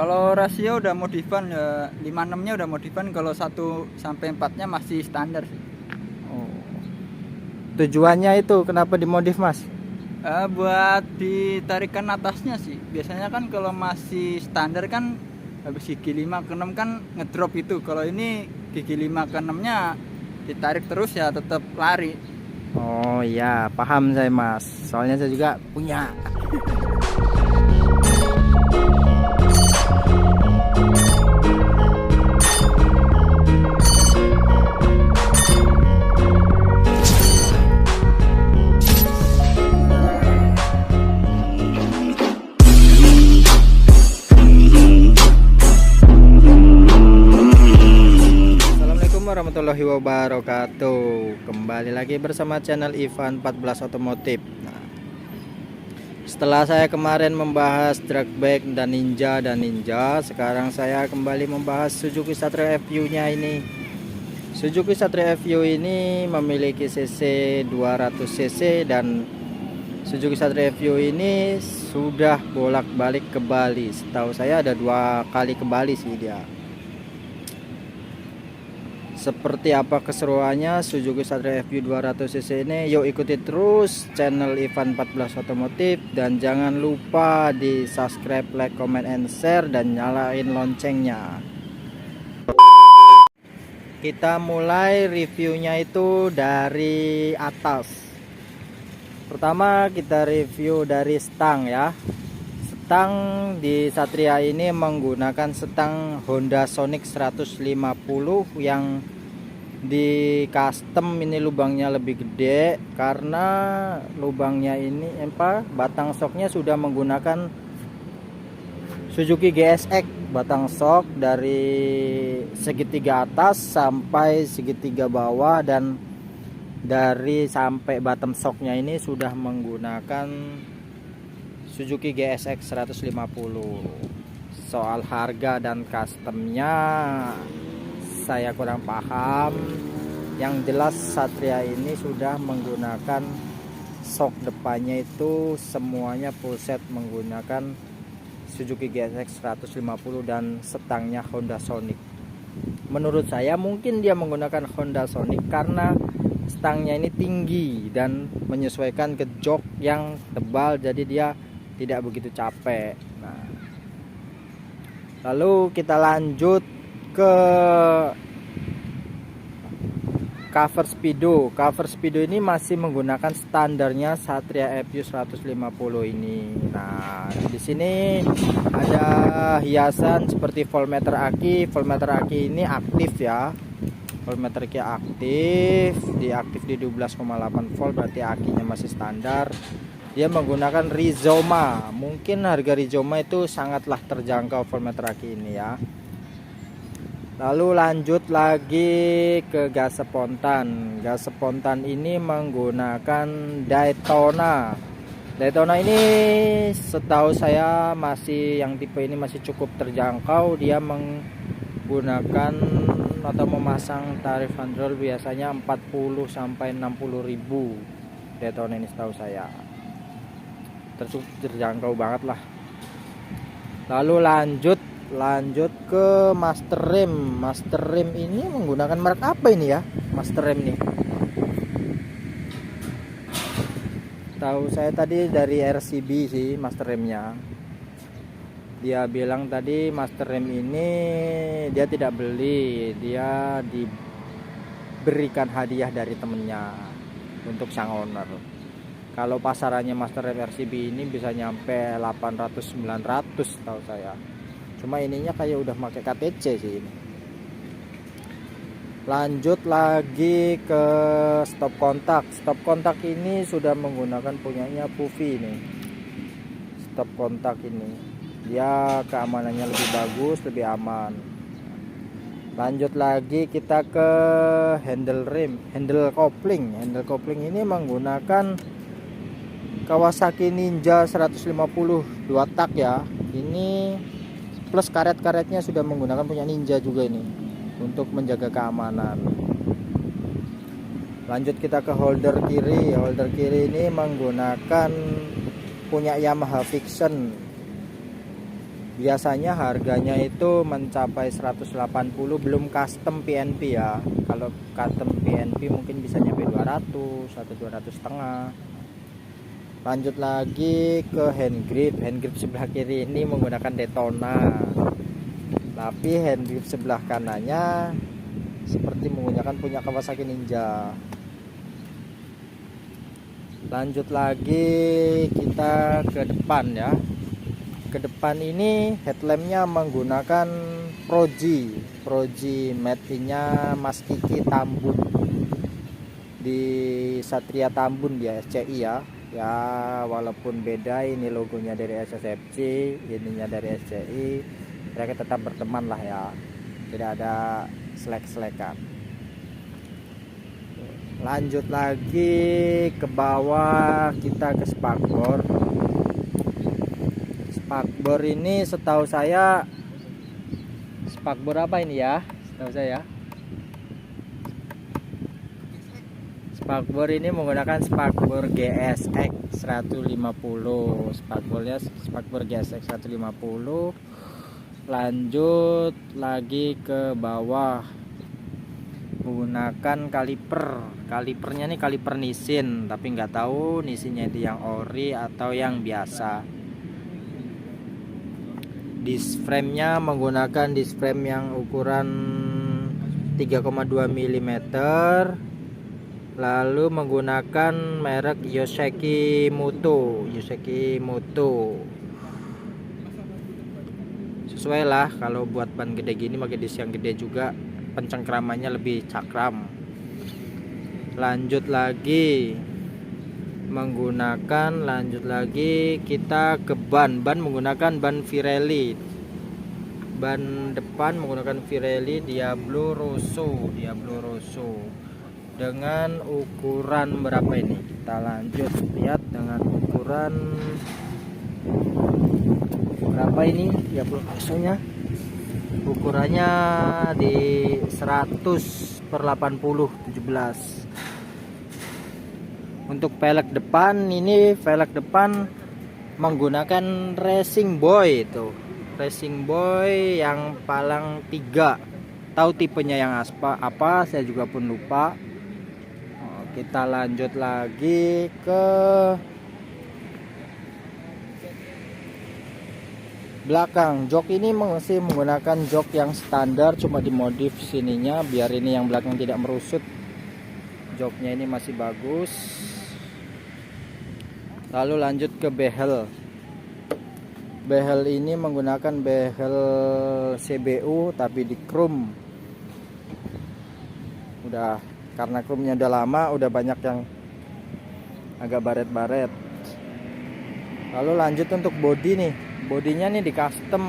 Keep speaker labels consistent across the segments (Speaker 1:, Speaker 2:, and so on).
Speaker 1: Kalau rasio udah modifan ya, 56-nya udah modifan, kalau 1 sampai 4-nya masih standar sih.
Speaker 2: Oh. Tujuannya itu kenapa dimodif, Mas?
Speaker 1: Buat ditarikan atasnya sih. Biasanya kan kalau masih standar kan habis gigi 5 ke 6 kan ngedrop itu. Kalau ini gigi 5 ke 6-nya ditarik terus ya tetap lari.
Speaker 2: Oh iya, paham saya, Mas. Soalnya saya juga punya. Assalamualaikum warahmatullahi wabarakatuh. Kembali lagi bersama channel Ivan 14 Otomotif. Nah, setelah saya kemarin membahas drag bike dan Ninja, sekarang saya kembali membahas Suzuki Satria FU-nya ini. Suzuki Satria FU ini memiliki cc 200 cc dan Suzuki Satria FU ini sudah bolak-balik ke Bali. Setahu saya ada 2 kali ke Bali sih dia. Seperti apa keseruannya Suzuki Satria FU 200cc ini? Yuk ikuti terus channel Ivan 14 Otomotif. Dan jangan lupa di subscribe, like, comment, and share. Dan nyalain loncengnya. Kita mulai reviewnya itu dari atas. Pertama kita review dari stang ya. Stang di Satria ini menggunakan stang Honda Sonic 150 yang di custom ini lubangnya lebih gede karena lubangnya ini batang shocknya sudah menggunakan Suzuki GSX batang shock dari segitiga atas sampai segitiga bawah, dan dari sampai bottom shocknya ini sudah menggunakan Suzuki GSX 150. Soal harga dan customnya saya kurang paham. Yang jelas Satria ini sudah menggunakan shock depannya itu semuanya full set menggunakan Suzuki GSX 150 dan stangnya Honda Sonic. Menurut saya mungkin dia menggunakan Honda Sonic karena stangnya ini tinggi dan menyesuaikan ke jok yang tebal, jadi dia tidak begitu capek. Nah, lalu kita lanjut ke cover speedo. Cover speedo ini masih menggunakan standarnya Satria FU 150 ini. Nah, di sini ada hiasan seperti voltmeter aki. Voltmeter aki ini aktif ya. Voltmeter aki aktif, diaktif di 12,8 volt, berarti akinya masih standar. Dia menggunakan Rizoma. Mungkin harga Rizoma itu sangatlah terjangkau voltmeter aki ini ya. Lalu lanjut lagi ke gas spontan. Gas spontan ini menggunakan Daytona. Daytona ini setahu saya masih yang tipe ini masih cukup terjangkau. Dia menggunakan atau memasang tarif bandrol biasanya 40 sampai 60 ribu. Daytona ini setahu saya terjangkau banget lah. Lalu lanjut ke master rem. Master rem ini menggunakan merek apa ini ya? Master rem nih. Tahu saya tadi dari RCB sih master remnya. Dia bilang tadi master rem ini dia tidak beli, dia diberikan hadiah dari temennya untuk sang owner. Kalau pasarannya master rem RCB ini bisa nyampe 800-900 tahu saya. Cuma ininya kayak udah pakai KTC sih ini. Lanjut lagi ke stop kontak. Stop kontak ini sudah menggunakan punyanya Pufi ini. Stop kontak ini dia keamanannya lebih bagus, lebih aman. Lanjut lagi kita ke handle rem, handle kopling. Handle kopling ini menggunakan Kawasaki Ninja 150 2 tak ya. Ini plus karet-karetnya sudah menggunakan punya Ninja juga ini untuk menjaga keamanan. Lanjut kita ke holder kiri. Holder kiri ini menggunakan punya Yamaha Fiction. biasanya harganya itu mencapai 180, belum custom PNP ya. Kalau custom PNP mungkin bisa nyampe 200 atau 200 setengah. Lanjut lagi ke hand grip sebelah kiri ini menggunakan Daytona, tapi hand grip sebelah kanannya seperti menggunakan punya Kawasaki Ninja. Lanjut lagi kita ke depan ya. Ke depan ini headlampnya menggunakan Proji made-nya Mas Kiki Tambun, di Satria Tambun dia SCI ya. Ya walaupun beda, ini logonya dari SSFC, ininya dari SCI, mereka tetap berteman lah ya, tidak ada selek-selekan. Lanjut lagi ke bawah, kita ke spakbor. Spakbor ini setahu saya, spakbor apa ini ya, setahu saya spakbor ini menggunakan spakbor GSX 150. Spakbornya spakbor GSX 150. Lanjut lagi ke bawah, menggunakan kalipernya nih kaliper Nissin, tapi nggak tahu Nissinnya itu yang ori atau yang biasa. Disc frame-nya menggunakan disc frame yang ukuran 3,2 mm, lalu menggunakan merek Yoshiki Moto. Sesuai lah, kalau buat ban gede gini pakai disc yang gede juga, pencengkramannya lebih cakram. Lanjut lagi kita ke ban menggunakan ban Pirelli. Ban depan menggunakan Pirelli Diablo Rosso dengan ukuran berapa ini, kita lanjut lihat dengan ukuran berapa ini Diablo Rosso-nya. Ukurannya di 100/80 17. Untuk velg depan menggunakan Racing Boy yang palang 3. Tahu tipenya yang apa saya juga pun lupa. Kita lanjut lagi ke belakang. Jok ini masih menggunakan jok yang standar, cuma dimodif sininya biar ini yang belakang tidak merusut. Joknya ini masih bagus. Lalu lanjut ke behel. Behel ini menggunakan behel CBU tapi di chrome. Udah, karena chrome-nya udah lama, udah banyak yang agak baret-baret. Lalu lanjut untuk bodi nih. Bodinya nih di custom,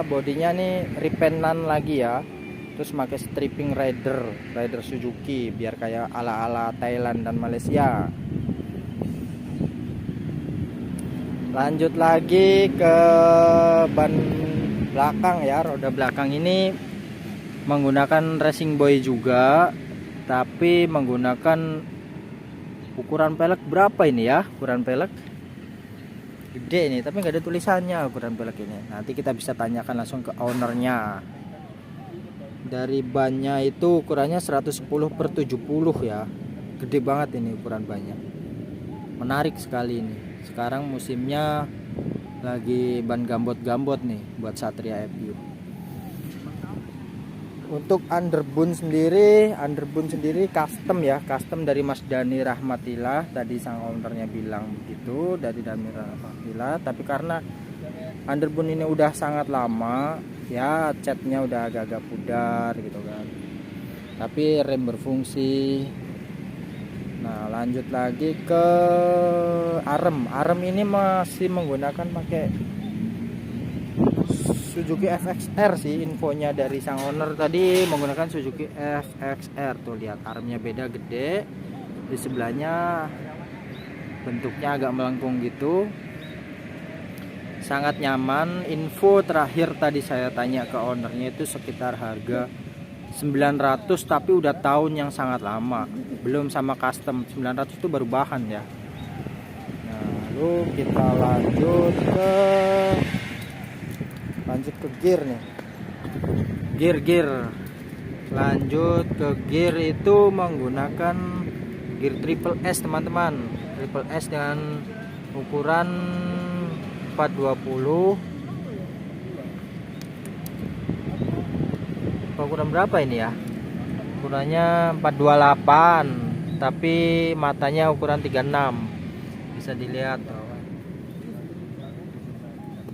Speaker 2: bodinya nih repaintan lagi ya. Terus pakai stripping rider Suzuki biar kayak ala-ala Thailand dan Malaysia. Lanjut lagi ke ban belakang ya. Roda belakang ini menggunakan Racing Boy juga, tapi menggunakan ukuran pelek berapa ini ya? Ukuran pelek gede ini, tapi nggak ada tulisannya ukuran pelek ini. Nanti kita bisa tanyakan langsung ke ownernya. Dari bannya itu ukurannya 110/70 ya. Gede banget ini ukuran bannya. Menarik sekali ini. Sekarang musimnya lagi ban gambot-gambot nih buat Satria FU. Untuk underbone sendiri custom ya, custom dari Mas Dani Rahmatillah. Tadi sang ownernya bilang begitu, dari Dani Rahmatillah. Tapi karena underbone ini udah sangat lama ya, catnya udah agak-agak pudar gitu kan, tapi rem berfungsi. Nah lanjut lagi ke arem ini masih menggunakan pakai Suzuki FXR sih, infonya dari sang owner tadi menggunakan Suzuki FXR. Tuh lihat armnya beda, gede, di sebelahnya bentuknya agak melengkung gitu, sangat nyaman. Info terakhir tadi saya tanya ke ownernya itu sekitar harga 900, tapi udah tahun yang sangat lama, belum sama custom. 900 itu baru bahan ya. Nah, lalu kita lanjut ke Lanjut ke gear nih. Gear. Lanjut ke gear itu menggunakan gear triple S teman-teman. Triple S dengan ukuran 420. Ukuran berapa ini ya? Ukurannya 428, tapi matanya ukuran 36. Bisa dilihat tuh.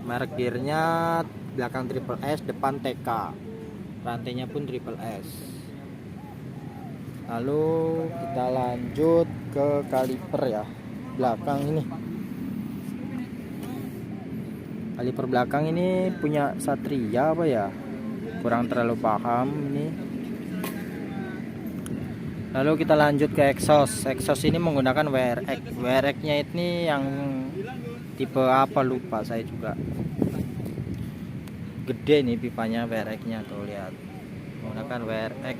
Speaker 2: Merek gearnya belakang triple S, depan TK. Rantainya pun triple S. Lalu kita lanjut ke kaliper ya. Belakang ini. Kaliper belakang ini punya Satria apa ya? Kurang terlalu paham ini. Lalu kita lanjut ke exhaust. Exhaust ini menggunakan WRX. WRX-nya ini yang tipe apa lupa saya juga. Gede nih pipanya WRX-nya tuh, lihat. Menggunakan WRX.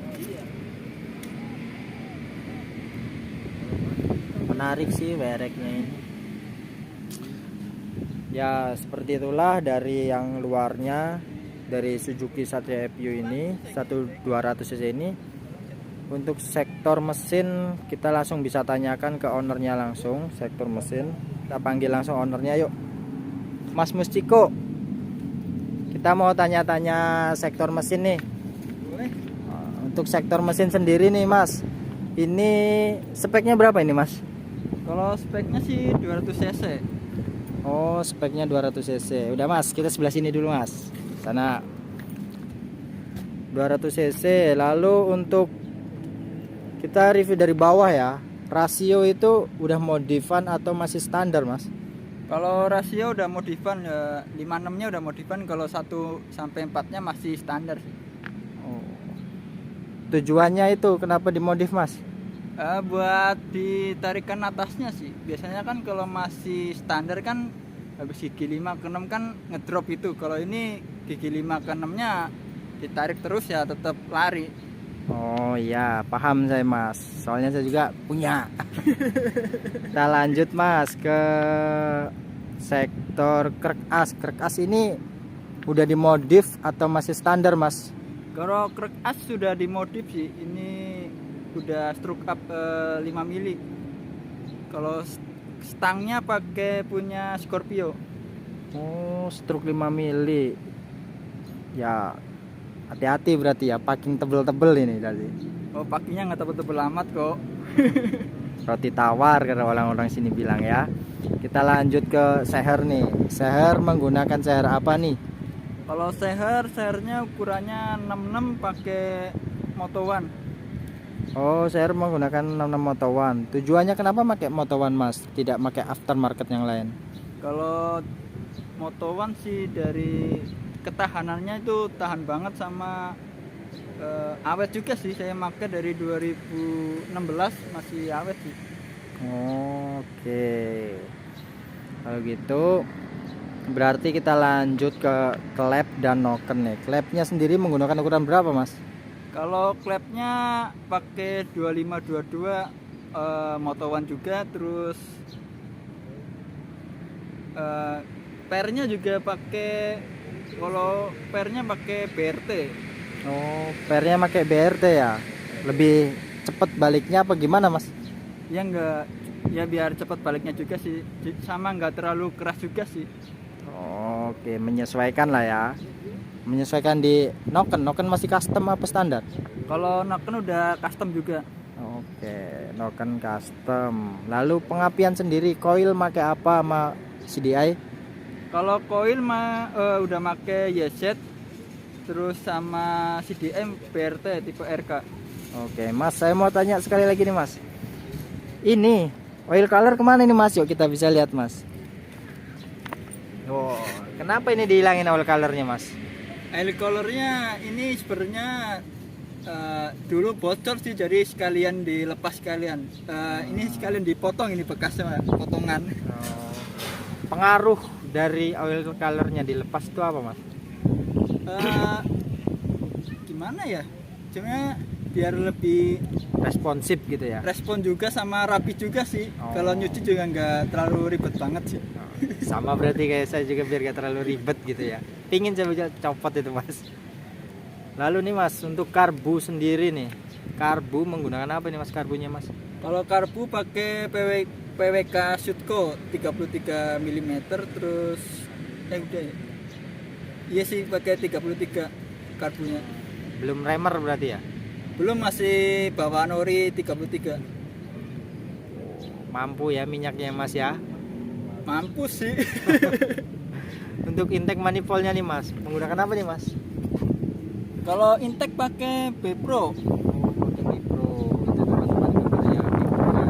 Speaker 2: Menarik sih WRX-nya ini. Ya, seperti itulah dari yang luarnya dari Suzuki Satria FU ini 1200 cc ini. Untuk sektor mesin kita langsung bisa tanyakan ke ownernya langsung. Sektor mesin kita panggil langsung ownernya, yuk Mas Mustiko, kita mau tanya-tanya sektor mesin nih. Untuk sektor mesin sendiri nih Mas, ini speknya berapa ini Mas?
Speaker 1: Kalau speknya sih 200 cc.
Speaker 2: Oh, speknya 200 cc. Udah Mas, kita sebelah sini dulu Mas. Sana 200 cc. Lalu untuk kita review dari bawah ya. Rasio itu udah modifan atau masih standar Mas?
Speaker 1: Kalau rasio udah modifan ya, 56-nya udah modifan, kalau 1 sampai 4-nya masih standar sih.
Speaker 2: Oh. Tujuannya itu kenapa dimodif Mas?
Speaker 1: Buat ditarikan atasnya sih. Biasanya kan kalau masih standar kan habis gigi 5 ke 6 kan ngedrop itu. Kalau ini gigi 5 ke 6-nya ditarik terus ya tetap lari.
Speaker 2: Oh iya, paham saya Mas. Soalnya saya juga punya. Kita lanjut Mas ke sektor krek as. Krek as ini udah dimodif atau masih standar Mas?
Speaker 1: Kalau krek as sudah dimodif sih. Ini udah stroke up 5 mili. Kalau stangnya pakai punya Scorpio.
Speaker 2: Oh, stroke 5 mili. Ya, hati-hati berarti ya, packing tebel-tebel ini tadi.
Speaker 1: Oh, pakinya nggak tebel-tebel amat kok.
Speaker 2: Roti tawar karena orang-orang sini bilang ya. Kita lanjut ke seher nih. Seher menggunakan seher apa nih?
Speaker 1: Kalau sehernya ukurannya 66 pakai Moto One.
Speaker 2: Oh, seher menggunakan 66 Moto One. Tujuannya kenapa pakai Moto One Mas? Tidak pakai aftermarket yang lain?
Speaker 1: Kalau Moto One sih dari ketahanannya itu tahan banget, sama awet juga sih. Saya pakai dari 2016 masih awet sih.
Speaker 2: Oke. Kalau gitu berarti kita lanjut ke klep dan noken nih. Klepnya sendiri menggunakan ukuran berapa Mas?
Speaker 1: Kalau klepnya pakai 2522 Moto One juga, terus pernya juga pakai, kalau pernya pakai BRT.
Speaker 2: Oh, pernya pakai BRT ya. Lebih cepat baliknya apa gimana Mas?
Speaker 1: Ya enggak, ya biar cepat baliknya juga sih, sama nggak terlalu keras juga sih.
Speaker 2: Oke, menyesuaikan lah ya. Menyesuaikan di noken. Noken masih custom apa standar?
Speaker 1: Kalau noken udah custom juga.
Speaker 2: Oke, noken custom. Lalu pengapian sendiri, coil pakai apa sama CDI?
Speaker 1: Kalau coil udah make YZ, terus sama CDM BRT tipe RK.
Speaker 2: Oke Mas, saya mau tanya sekali lagi nih Mas. Ini oil color kemana ini Mas? Yuk kita bisa lihat Mas. Oh, kenapa ini dihilangin oil colornya Mas?
Speaker 1: Oil colornya ini sebenarnya dulu bocor sih, jadi sekalian dilepas sekalian. Ini sekalian dipotong, ini bekasnya potongan.
Speaker 2: Oh, pengaruh dari oil colornya dilepas itu apa Mas?
Speaker 1: Gimana ya? Cuma biar lebih
Speaker 2: Responsif gitu ya.
Speaker 1: respon juga, sama rapi juga sih.
Speaker 2: Oh.
Speaker 1: Kalau nyuci juga nggak terlalu ribet banget sih.
Speaker 2: Sama berarti kayak saya juga biar gak terlalu ribet gitu ya. Pingin coba copot itu mas. Lalu nih mas, untuk karbu sendiri nih, karbu menggunakan apa nih mas karbunya mas?
Speaker 1: Kalau karbu pakai PWK Sutco 33 mm, terus udah ya. Iya sih pakai 33 karbunya.
Speaker 2: Belum remer berarti ya?
Speaker 1: Belum, masih bawaan ori 33.
Speaker 2: Mampu ya minyaknya mas ya.
Speaker 1: Mampus sih.
Speaker 2: Untuk intake manifoldnya nih mas, menggunakan apa nih mas?
Speaker 1: Kalau intake pakai B-Pro.
Speaker 2: Pakai Bipro, itu teman-teman yang Bipro ya.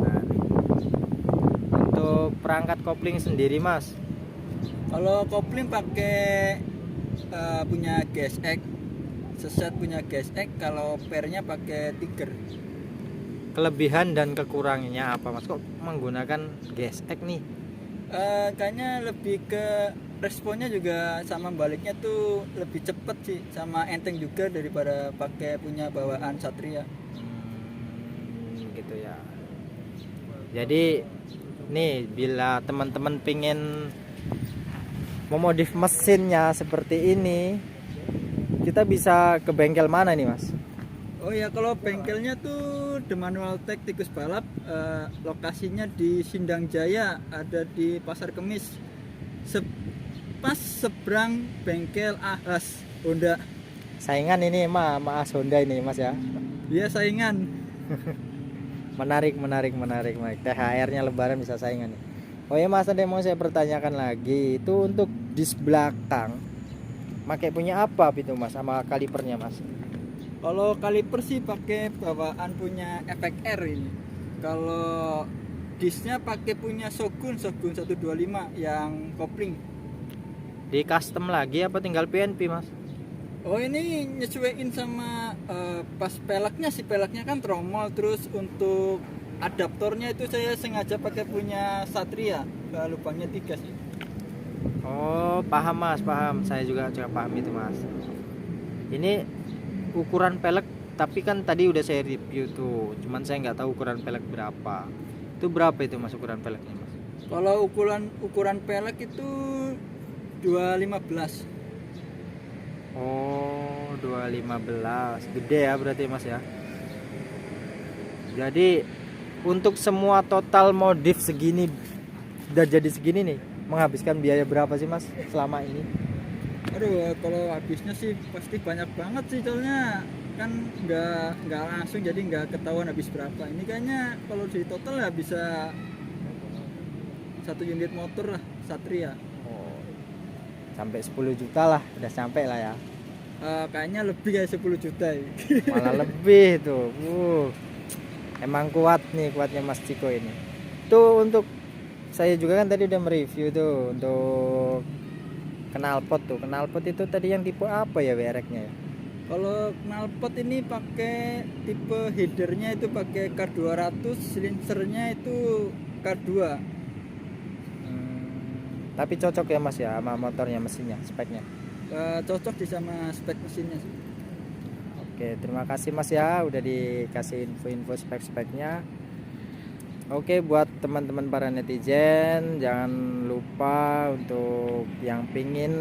Speaker 2: Nah, nih. Untuk perangkat kopling sendiri mas,
Speaker 1: Kalau kopling pakai punya GSX, seset punya GSX. Kalau pernya pakai Tiger.
Speaker 2: kelebihan dan kekurangannya apa mas? Kok menggunakan GSX nih?
Speaker 1: Kayaknya lebih ke responnya juga sama baliknya tuh lebih cepet sih, sama enteng juga daripada pakai punya bawaan Satria.
Speaker 2: Gitu ya. Jadi nih bila teman-teman pingin memodif mesinnya seperti ini, kita bisa ke bengkel mana nih mas?
Speaker 1: Oh ya, kalau bengkelnya tuh The Manual Tech Tikus Balap, lokasinya di Sindang Jaya, ada di Pasar Kemis, pas seberang bengkel Ahas Honda.
Speaker 2: Saingan ini Mas Honda ini mas ya.
Speaker 1: Dia saingan.
Speaker 2: Menarik. THR-nya Lebaran bisa saingan nih. Oh ya mas, ada yang mau saya pertanyakan lagi, itu untuk disk belakang pakai punya apa itu mas, sama kalipernya mas?
Speaker 1: Kalau kaliper sih pakai bawaan punya efek R ini. Kalau disnya pakai punya Shogun 125 yang kopling.
Speaker 2: Di custom lagi apa tinggal PNP mas?
Speaker 1: Oh, ini nyesuaiin sama pas peleknya sih, peleknya kan tromol, terus untuk adaptornya itu saya sengaja pakai punya Satria, lubangnya 3 sih.
Speaker 2: Oh paham mas, paham. Saya juga paham itu mas. Ini ukuran pelek, tapi kan tadi udah saya review tuh, cuman saya nggak tahu ukuran pelek berapa. Itu berapa itu mas ukuran peleknya mas?
Speaker 1: Kalau ukuran pelek itu 215.
Speaker 2: Oh 215, gede ya berarti mas ya. Jadi untuk semua total modif segini, udah jadi segini nih, menghabiskan biaya berapa sih mas selama ini?
Speaker 1: Aduh, kalau habisnya sih pasti banyak banget sih, soalnya kan nggak langsung, jadi nggak ketahuan habis berapa. Ini kayaknya kalau di total ya bisa 1 unit motor lah Satria.
Speaker 2: Oh, sampai 10 juta lah, udah sampai lah ya.
Speaker 1: Kayaknya lebih kayak 10 juta ya.
Speaker 2: Malah lebih tuh. Emang kuatnya Mas Ciko ini. Tuh untuk saya juga kan tadi udah mereview tuh untuk knalpot tuh. Knalpot itu tadi yang tipe apa ya WRX-nya ya?
Speaker 1: Kalau knalpot ini pakai tipe headernya itu pakai K200, silinsernya itu K2.
Speaker 2: Tapi cocok ya Mas ya sama motornya, mesinnya, speknya.
Speaker 1: Cocok sih sama spek mesinnya sih.
Speaker 2: Oke, terima kasih Mas ya udah dikasih info-info spek-speknya. Oke, buat teman-teman para netizen, jangan lupa untuk yang pingin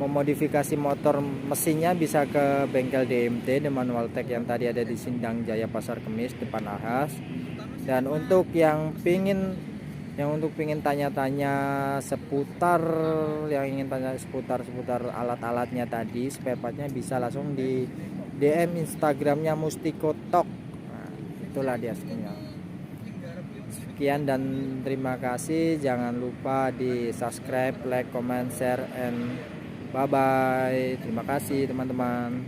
Speaker 2: memodifikasi motor mesinnya bisa ke bengkel DMT The Manual Tech yang tadi ada di Sindang Jaya Pasar Kemis depan Ahas. Dan untuk yang pingin tanya-tanya seputar, yang ingin tanya seputar alat-alatnya tadi, spare partnya, bisa langsung di DM Instagramnya Mustiko Talk. Nah, itulah dia semuanya. Sekian dan terima kasih. Jangan lupa di subscribe, like, comment, share, and bye bye. Terima kasih teman-teman.